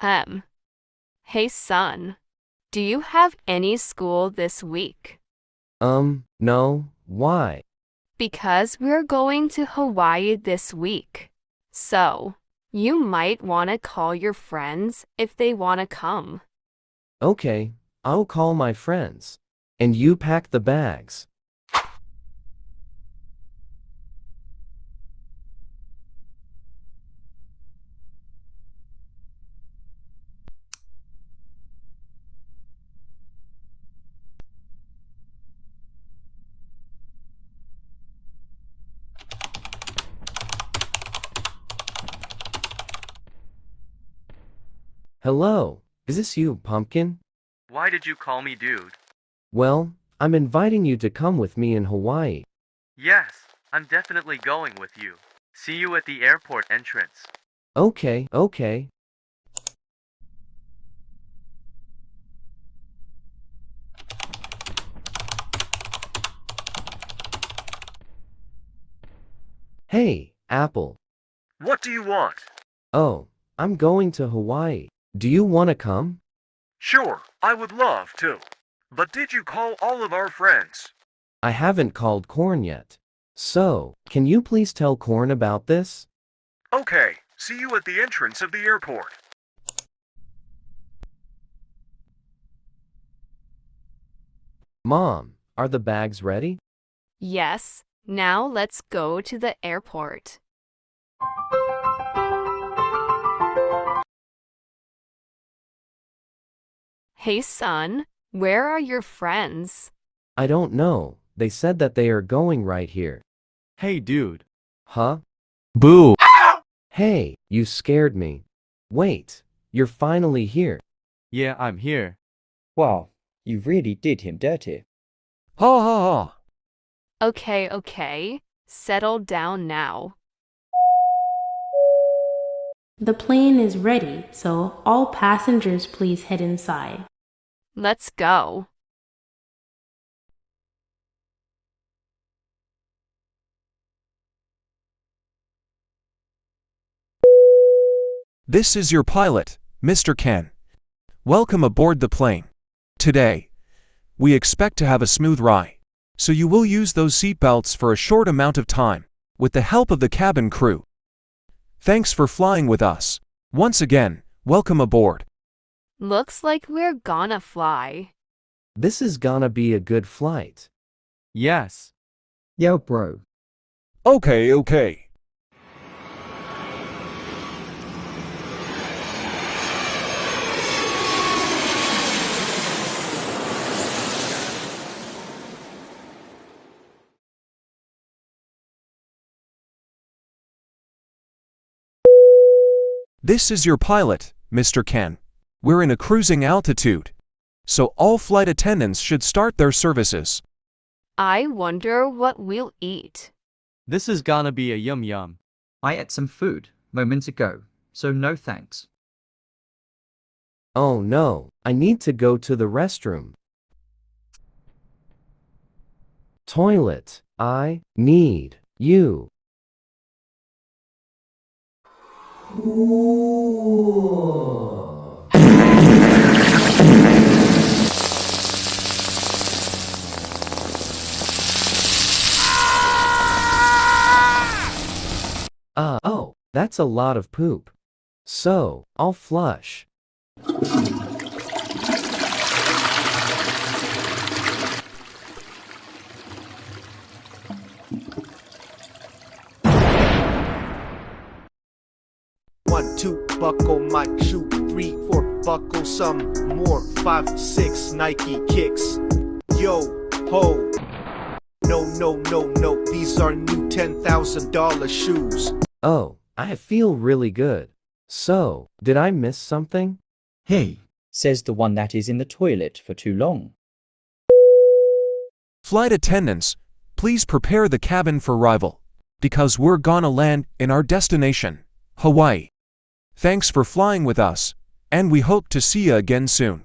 Hem. Hey son, do you have any school this week? No, why? Because we're going to Hawaii this week. So, you might want to call your friends if they want to come. Okay, I'll call my friends. And you pack the bags. Hello, is this you, Pumpkin? Why did you call me dude? Well, I'm inviting you to come with me in Hawaii. Yes, I'm definitely going with you. See you at the airport entrance. Okay. Hey, Apple. What do you want? Oh, I'm going to Hawaii. Do you want to come? Sure, I would love to. But did you call all of our friends? I haven't called Corn yet. So, can you please tell Corn about this? Okay, see you at the entrance of the airport. Mom, are the bags ready? Yes, now let's go to the airport. Hey son, where are your friends? I don't know. They said that they are going right here. Hey, dude. Huh? Boo! Hey, you scared me. Wait, you're finally here. Yeah, I'm here. Wow, you really did him dirty. Ha ha ha! Okay, settle down now. The plane is ready, so all passengers please head inside. Let's go. This is your pilot, Mr. Ken. Welcome aboard the plane. Today, we expect to have a smooth ride, so you will use those seatbelts for a short amount of time, with the help of the cabin crew. Thanks for flying with us. Once again, welcome aboard. Looks like we're gonna fly. This is gonna be a good flight. Yes. Yo, bro. Okay. This is your pilot, Mr. Ken. We're in a cruising altitude, so all flight attendants should start their services. I wonder what we'll eat. This is gonna be a yum. I ate some food moments ago, so no thanks. Oh no, I need to go to the restroom. Toilet, I need you. Oh, that's a lot of poop. So, I'll flush. One, two, buckle my shoe. 3, 4, buckle some more. 5, 6, Nike kicks. Yo, ho. No, these are new $10,000 shoes. Oh, I feel really good. So, did I miss something? Hey, says the one that is in the toilet for too long. Flight attendants, please prepare the cabin for arrival, because we're gonna land in our destination, Hawaii. Thanks for flying with us, and we hope to see you again soon.